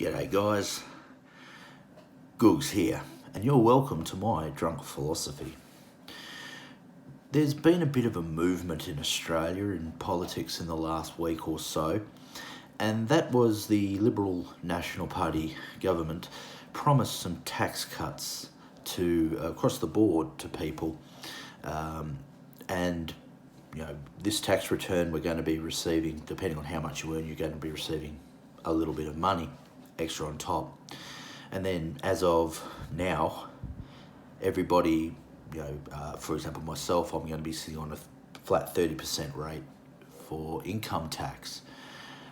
G'day guys, Googs here, and you're welcome to my drunk philosophy. There's been a bit of a movement in Australia in politics in the last week or so, and that was the Liberal National Party government promised some tax cuts to across the board to people, and this tax return we're going to be receiving, depending on how much you earn, you're going to be receiving a little bit of money extra on top. And then as of now, everybody, for example myself, I'm going to be sitting on a flat 30% rate for income tax,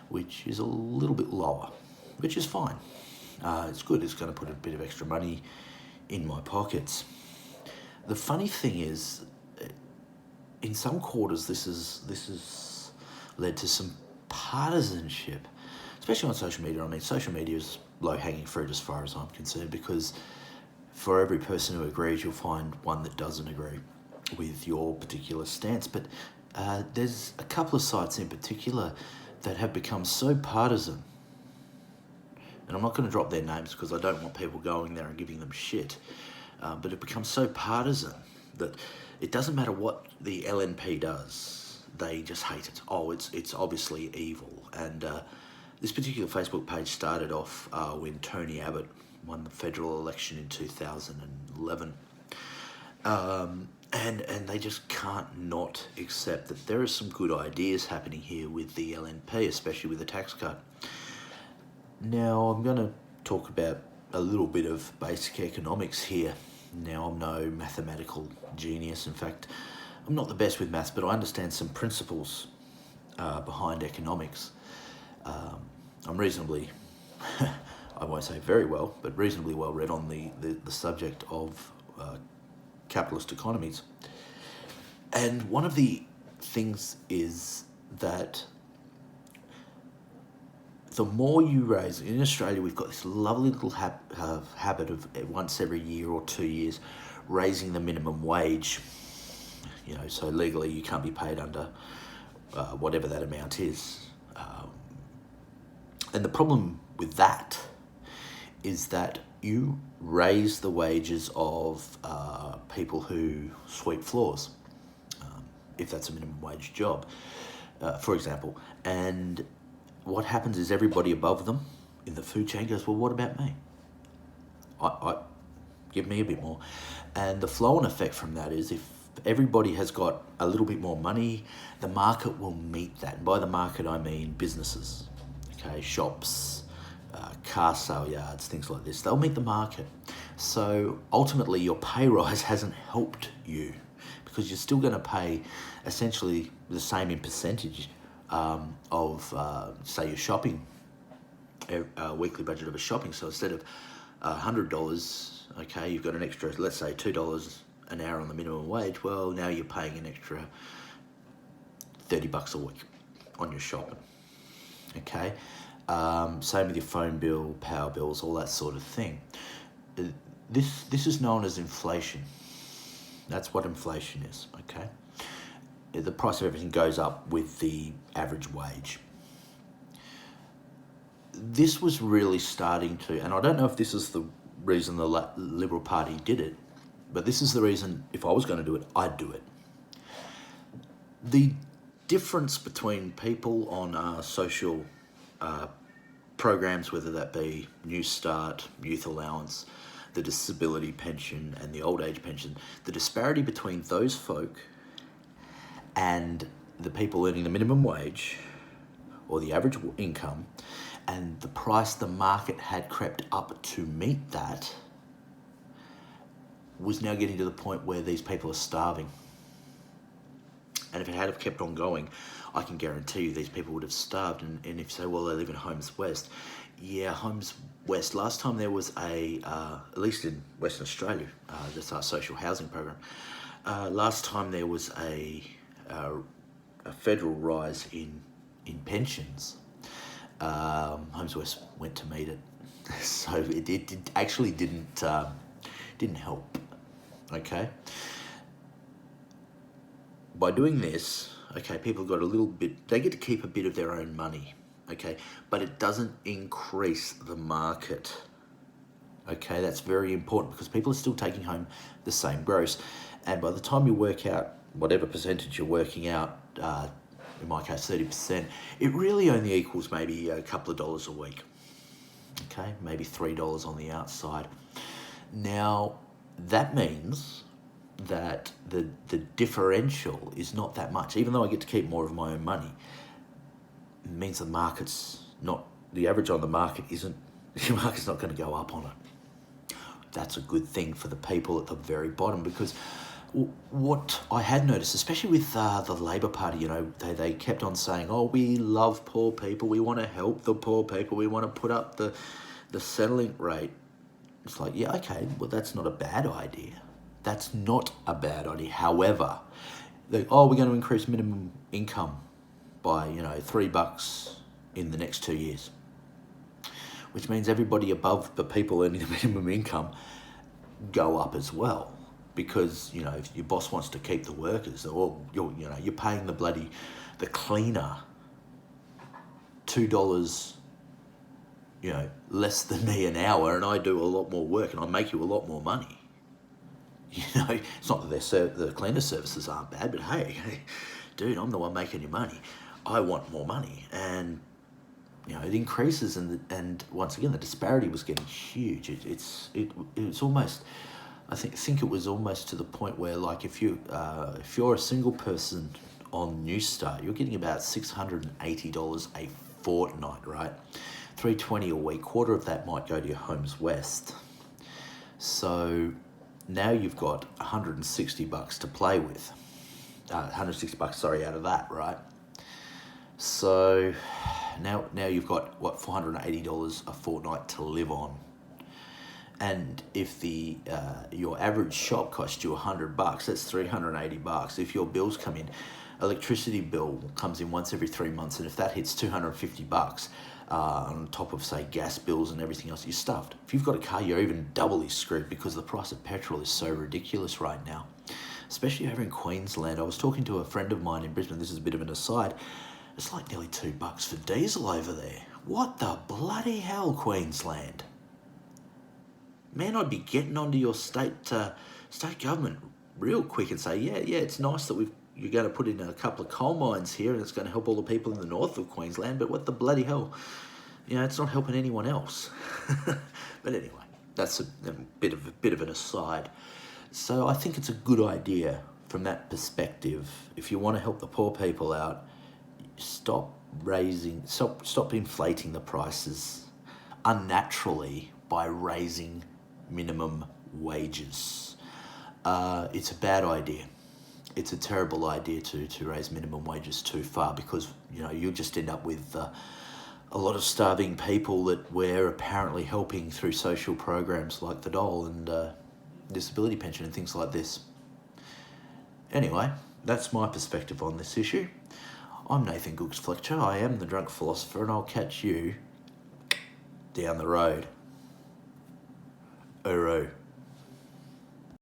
which is a little bit lower, which is fine. It's good. It's going to put a bit of extra money in my pockets. The funny thing is, in some quarters, this has led to some partisanship, especially on social media. I mean, social media is low-hanging fruit as far as I'm concerned, because for every person who agrees, you'll find one that doesn't agree with your particular stance. But there's a couple of sites in particular that have become so partisan, and I'm not going to drop their names because I don't want people going there and giving them shit, but it becomes so partisan that it doesn't matter what the LNP does, they just hate it. Oh, it's obviously evil. And this particular Facebook page started off when Tony Abbott won the federal election in 2011. And they just can't not accept that there are some good ideas happening here with the LNP, especially with the tax cut. Now, I'm going to talk about a little bit of basic economics here. Now, I'm no mathematical genius. In fact, I'm not the best with maths, but I understand some principles behind economics. I'm reasonably, I won't say very well, but reasonably well read on the subject of capitalist economies. And one of the things is that the more you raise, in Australia we've got this lovely little habit of once every year or 2 years raising the minimum wage. So legally you can't be paid under whatever that amount is. And the problem with that is that you raise the wages of people who sweep floors, if that's a minimum wage job, for example. And what happens is everybody above them in the food chain goes, well, what about me? I give me a bit more. And the flow-on effect from that is if everybody has got a little bit more money, the market will meet that. And by the market, I mean businesses, shops, car sale yards, things like this. They'll meet the market. So ultimately, your pay rise hasn't helped you because you're still going to pay essentially the same in percentage of, say, your shopping, a weekly budget of a shopping. So instead of $100, you've got an extra, let's say $2 an hour on the minimum wage. Well, now you're paying an extra $30 a week on your shopping. Same with your phone bill, power bills, all that sort of thing. This is known as inflation. That's what inflation is. The price of everything goes up with the average wage. This was really starting to, and I don't know if this is the reason the Liberal Party did it, but this is the reason, if I was going to do it, I'd do it. The difference between people on social programs, whether that be New Start, Youth Allowance, the disability pension and the old age pension, the disparity between those folk and the people earning the minimum wage or the average income, and the price the market had crept up to meet that, was now getting to the point where these people are starving. And if it had have kept on going, I can guarantee you these people would have starved. And if you say, well, they live in Holmes West. Yeah, Holmes West. Last time there was at least in Western Australia, that's our social housing program. Last time there was a federal rise in pensions, Holmes West went to meet it. So it actually didn't help. By doing this, people got a little bit, they get to keep a bit of their own money okay? But it doesn't increase the market, okay? That's very important because people are still taking home the same gross. And by the time you work out whatever percentage you're working out, in my case 30%, it really only equals maybe a couple of dollars a week, okay? Maybe $3 on the outside. Now, that means that the differential is not that much. Even though I get to keep more of my own money, it means the market's not, the average on the market isn't, the market's not going to go up on it. That's a good thing for the people at the very bottom, because what I had noticed, especially with the Labor Party, you know, they kept on saying, oh, we love poor people, we want to help the poor people, we want to put up the settling rate. It's like, yeah, okay, well, that's not a bad idea. That's not a bad idea. However, we're going to increase minimum income by, you know, $3 in the next 2 years, which means everybody above the people earning the minimum income go up as well. Because, you know, if your boss wants to keep the workers, or you're paying the cleaner $2, you know, less than me an hour, and I do a lot more work and I make you a lot more money. You know, it's not that the cleaner services aren't bad, but hey, dude, I'm the one making you money. I want more money, and you know, it increases, and once again, the disparity was getting huge. It's almost, I think it was almost to the point where, like, if you're a single person on Newstart, you're getting about $680 a fortnight, right? $320 a week. Quarter of that might go to your Homes West. So now you've got $160 to play with. $160, sorry, out of that, right? So now you've got, what, $480 a fortnight to live on. And if your average shop costs you $100, that's $380. If your bills come in, electricity bill comes in once every 3 months, and if that hits $250 on top of, say, gas bills and everything else, you're stuffed. If you've got a car, you're even doubly screwed, because the price of petrol is so ridiculous right now, especially over in Queensland. I was talking to a friend of mine in Brisbane. This is a bit of an aside. It's like nearly $2 for diesel over there. What the bloody hell, Queensland? Man, I'd be getting onto your state government real quick and say, yeah, it's nice that you're going to put in a couple of coal mines here and it's going to help all the people in the north of Queensland, but what the bloody hell? You know, it's not helping anyone else. But anyway, that's a bit of an aside. So I think it's a good idea from that perspective. If you want to help the poor people out, stop inflating the prices unnaturally by raising minimum wages. It's a bad idea. It's a terrible idea to raise minimum wages too far, because, you know, you'll just end up with a lot of starving people that we're apparently helping through social programs like the dole and disability pension and things like this. Anyway, that's my perspective on this issue. I'm Nathan Gooks Fletcher. I am the Drunk Philosopher, and I'll catch you down the road. Uru.